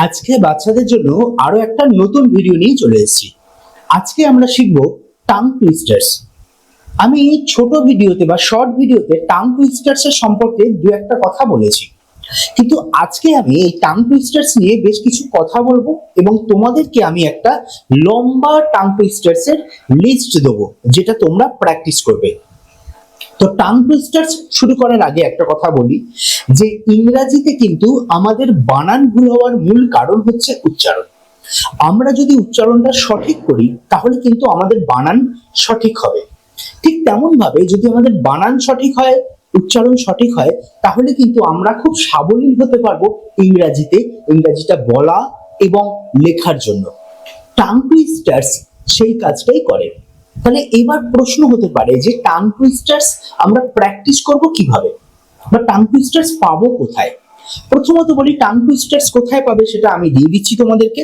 আজকে বাচ্চাদের জন্য আরো একটা নতুন ভিডিও নিয়ে চলে এসেছি। আজকে আমরা শিখবো টাং টুইস্টার্স। আমি ছোট ভিডিওতে বা শর্ট ভিডিওতে টাং টুইস্টার্স এর সম্পর্কে দু একটা কথা বলেছি, কিন্তু আজকে আমি এই টাং টুইস্টার্স নিয়ে বেশ কিছু কথা বলবো এবং তোমাদেরকে আমি একটা লম্বা টাং টুইস্টার্স এর লিস্ট দেবো, যেটা তোমরা প্র্যাকটিস করবে। তো টাং টুইস্টার্স শুরু করার আগে একটা কথা বলি যে ইংরেজিতে কিন্তু আমাদের বানান ভুল হওয়ার মূল কারণ হচ্ছে উচ্চারণ। আমরা যদি উচ্চারণটা সঠিক করি তাহলে কিন্তু আমাদের বানান সঠিক হবে। ঠিক তেমন ভাবে যদি আমাদের বানান সঠিক হয়, উচ্চারণ সঠিক হয়, তাহলে কিন্তু আমরা খুব সাবলীল হতে পারবো ইংরেজিটা বলা এবং লেখার জন্য। টাং টুইস্টার্স সেই কাজটাই করে। তাহলে এবার প্রশ্ন হতে পারে যে টাং টুইস্টার্স আমরা প্র্যাকটিস করব কিভাবে, বা টাং টুইস্টার্স পাবো কোথায়। প্রথমত বলি, টাং টুইস্টার্স কোথায় পাবে সেটা আমি দিয়ে দিচ্ছি তোমাদেরকে।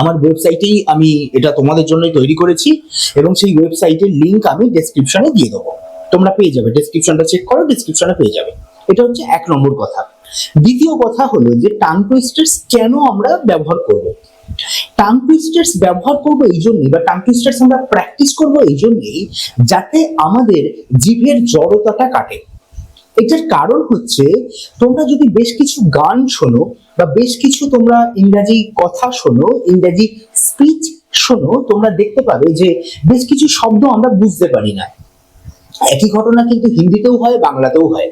আমার ওয়েবসাইটেই আমি এটা তোমাদের জন্যই তৈরি করেছি এবং সেই ওয়েবসাইটের লিংক আমি ডেসক্রিপশনে দিয়ে দেবো। তোমরা পেয়ে যাবে, ডেসক্রিপশনটা চেক করো, ডেসক্রিপশনে পেয়ে যাবে। এটা হচ্ছে এক নম্বর কথা। দ্বিতীয় কথা হলো যে টাং টুইস্টার্স কেন আমরা ব্যবহার করব। টাং টুইস্টার্স ব্যবহার করবো এই জন্যই, বা টাং টুইস্টার্স আমরা প্র্যাকটিস করবো এই জন্যই, যাতে আমাদের জিভের জড়তাটা কাটে। এটার কারণ হচ্ছে, তোমরা যদি বেশ কিছু গান শোনো বা বেশ কিছু তোমরা ইংরাজি কথা শোনো, ইংরাজি স্পিচ শোনো, তোমরা দেখতে পাবে যে বেশ কিছু শব্দ আমরা বুঝতে পারি না। একই ঘটনা কিন্তু হিন্দিতেও হয়, বাংলাতেও হয়।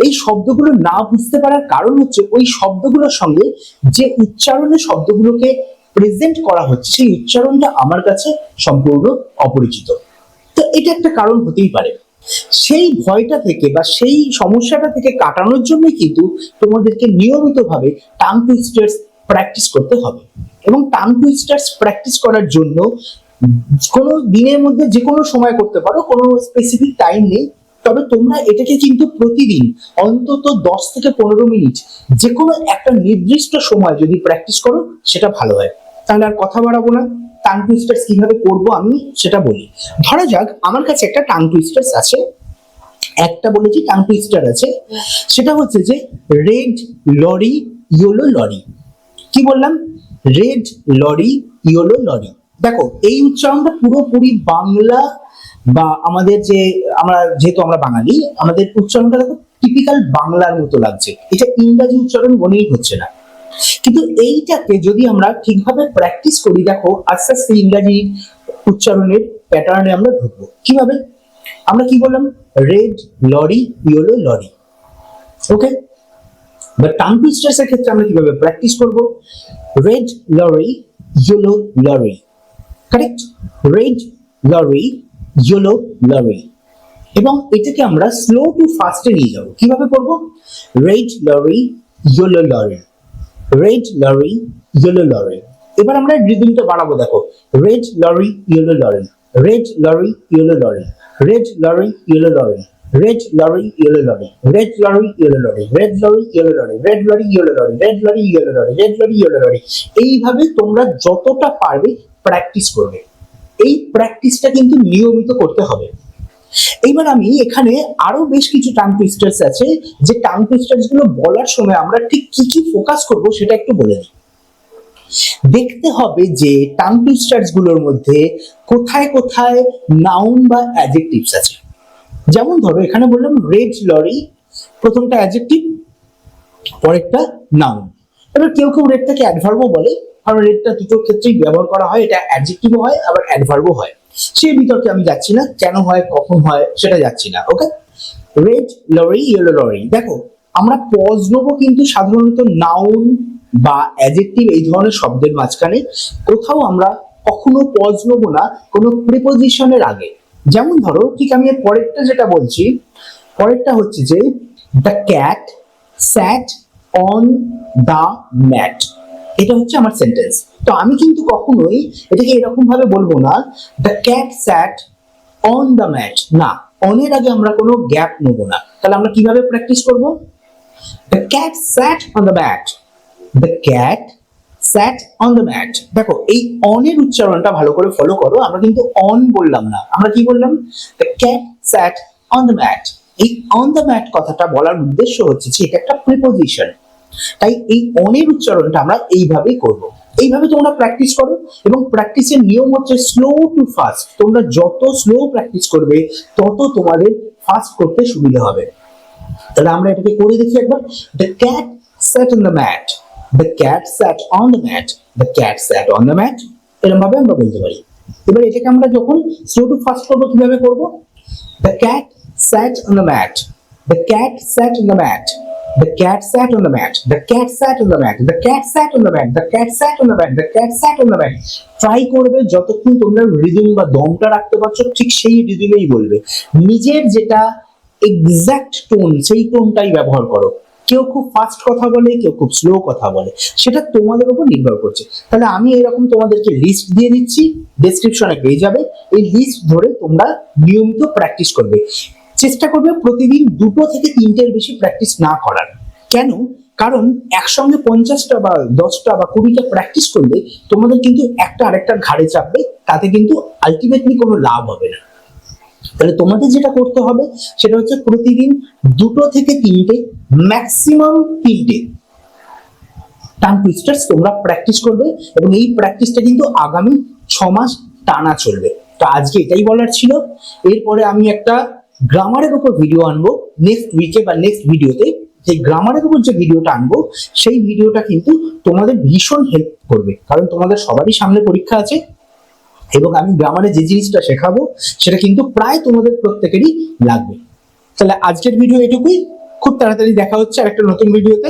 এই শব্দগুলো না বুঝতে পারার কারণ হচ্ছে ওই শব্দগুলোর সঙ্গে যে উচ্চারণে শব্দগুলোকে প্রেজেন্ট করা হচ্ছে সেই উচ্চারণটা আমার কাছে সম্পূর্ণ অপরিচিত। তো এটা একটা কারণ হতেই পারে। সেই ভয়টা থেকে বা সেই সমস্যাটা থেকে কাটানোর জন্য কিন্তু তোমাদেরকে নিয়মিতভাবে টাং টুইস্টার্স প্র্যাকটিস করতে হবে। এবং টাং টুইস্টার্স প্র্যাকটিস করার জন্য কোনো দিনের মধ্যে যে কোনো সময় করতে পারো, কোনো স্পেসিফিক টাইম নেই। তবে তোমরা এটাকে কিন্তু প্রতিদিন অন্তত 10 থেকে 15 মিনিট যে কোনো একটা নির্দিষ্ট সময় যদি প্র্যাকটিস করো সেটা ভালো হয়। তাহলে আর কথা বাড়াবো না, টাং টুইস্টার্স কিভাবে করবো আমি সেটা বলি। ধরা যাক আমার কাছে একটা টাং টুইস্টার্স আছে, একটা বলেছি টাং টুইস্টার আছে, সেটা হচ্ছে যে রেড লরি ইয়েলো লরি। কি বললাম? Red lorry yellow lorry. দেখো এই উচ্চারণটা পুরোপুরি বাংলা, বা আমাদের যে যেহেতু আমরা বাঙালি, আমাদের উচ্চারণটা দেখো টিপিক্যাল বাংলার মতো লাগছে। এটা ইংরাজি উচ্চারণ মনেই হচ্ছে না। কিন্তু এইটাকে যদি আমরা ঠিকভাবে প্র্যাকটিস করি, দেখো আস্তে আস্তে ইংরাজি উচ্চারণের প্যাটার্নে আমরা ঢুকবো। কিভাবে? আমরা কি বললাম? Red lorry yellow lorry. Okay, but tongue twisters এর ক্ষেত্রে আমরা কিভাবে প্র্যাকটিস করব? Red lorry yellow lorry. Correct? Red lorry yellow lorry. এবং এটাকে আমরা স্লো টু ফাস্টে নিয়ে যাব। কিভাবে করব? Red lorry yellow lorry, red lorry yellow lorry. এবার আমরা রিদমটা বাড়াবো। দেখো, red lorry yellow lorry, red lorry yellow lorry, red lorry yellow lorry, red lorry yellow lorry, red lorry yellow lorry, red lorry yellow lorry, red lorry yellow lorry, red lorry yellow lorry, red lorry yellow lorry. এইভাবে তোমরা যতটা পারবে practice করবে। এই প্র্যাকটিসটা কিন্তু নিয়মিত করতে হবে। এইবার আমি এখানে আরো বেশ কিছু টাং টুইস্টার্স আছে, যে টাং টুইস্টার্স গুলো বলার সময় আমরা ঠিক কি কি ফোকাস করব সেটা একটু বলে দিই। দেখতে হবে যে টাং টুইস্টার্স গুলোর মধ্যে কোথায় কোথায় নাউন বা অ্যাডজেক্টিভস আছে। যেমন ধরো এখানে বললাম রেড লরি, প্রথমটা অ্যাডজেক্টিভ, পরেরটা নাউন। এবার কেউ কেউ রেডটাকে অ্যাডভার্বও বলে, কারণ রেডটা দুটো ক্ষেত্রেই ব্যবহার করা হয়। এটা অ্যাডজেক্টিভও হয় আবার অ্যাডভার্বও হয়। সেই বিতর্কে আমি যাচ্ছি না, কেন হয় কখন হয় সেটা যাচ্ছি না। ওকে, রেড লরি ইয়েলো লরি। দেখো আমরা পজ নেবো কিন্তু সাধারণত নাউন বা অ্যাডজেক্টিভ এই ধরনের শব্দের মাঝখানে। কোথাও আমরা কখনো পজ নেবো না কোনো প্রিপোজিশনের আগে। যেমন ধরো ঠিক আমি এর পরেরটা যেটা বলছি, পরেরটা হচ্ছে যে the cat sat on the mat. এটা হচ্ছে আমার সেন্টেন্স। তো আমি কিন্তু কখনোই এটাকে এরকম ভাবে বলবো না the cat sat on the mat, না, অনের আগে আমরা কোনো গ্যাপ নেব না। তাহলে আমরা কিভাবে প্র্যাকটিস করব? The cat sat on the mat, the cat sat on the mat. দেখো এই অনের উচ্চারণটা ভালো করে ফলো করো। আমরা কিন্তু অন বললাম না, আমরা কি বললাম? The cat sat on the mat. এই অন দ্য ম্যাট কথাটা বলার উদ্দেশ্য হচ্ছে যে এটা একটা প্রিপোজিশন। তাই এই অনের উচ্চারণটা আমরা এইভাবেই করব। এইভাবে তোমরা প্র্যাকটিস করো, এবং প্র্যাকটিসের নিয়ম হচ্ছে স্লো টু ফাস্ট। তোমরা যত স্লো প্র্যাকটিস করবে তত তোমাদের ফাস্ট করতে সুবিধা হবে। তাহলে আমরা এটাকে করে দেখি একবার। The cat sat on the mat, the cat sat on the mat, the cat sat on the mat, এরকম ভাবে আমরা বলতে পারি। এবার এটাকে আমরা যখন স্লো টু ফাস্ট করবো কিভাবে করব? The cat sat on the mat, the cat sat on the mat, the cat sat on the mat, the cat sat on the mat, the cat sat on the mat, the cat sat on the mat, the cat sat on the mat। Try করবে যতক্ষণ তোমরা rhythm বা দমটা রাখতে পারছো ঠিক সেই রিদমেই বলবে। নিজের যেটা এক্সাক্ট টোন সেই টোনটাই ব্যবহার করো। কেউ খুব ফাস্ট কথা বলে, কেউ খুব স্লো কথা বলে, সেটা তোমাদের উপর নির্ভর করছে। তাহলে আমি এরকম তোমাদেরকে লিস্ট দিয়ে দিচ্ছি, ডেসক্রিপশনে পেয়ে যাবে। এই লিস্ট ধরে তোমরা নিয়মিত প্র্যাকটিস করবে। চেষ্টা করবে প্রতিদিন 2 থেকে 3টের বেশি প্র্যাকটিস না করার। কেন? কারণ একসঙ্গে 50টা বা 10টা বা 20টা প্র্যাকটিস করলে তোমাদের কিন্তু একটা আরেকটার ঘাড়ে চাপবে, তাতে কিন্তু আলটিমেটলি কোনো লাভ হবে না। তাহলে তোমাদের যেটা করতে হবে সেটা হচ্ছে প্রতিদিন 2 থেকে 3টে, ম্যাক্সিমাম 3টে টাং টুইস্টার্স তোমরা প্র্যাকটিস করবে, এবং এই প্র্যাকটিসটা কিন্তু আগামী 6 মাস টানা চলবে। তো আজকে এটাই বলার ছিল। এরপরে আমি একটা গ্রামারের উপর ভিডিও আনবো নেক্সট উইকে বা নেক্সট ভিডিওতে। সেই গ্রামারের উপর যে ভিডিওটা আনবো সেই ভিডিওটা কিন্তু তোমাদের ভীষণ হেল্প করবে, কারণ তোমাদের সবারই সামনে পরীক্ষা আছে, এবং আমি গ্রামারে যে জিনিসটা শেখাবো সেটা কিন্তু প্রায় তোমাদের প্রত্যেকেরই লাগবে। তাহলে আজকের ভিডিও এটুকুই। খুব তাড়াতাড়ি দেখা হচ্ছে আরেকটা নতুন ভিডিওতে।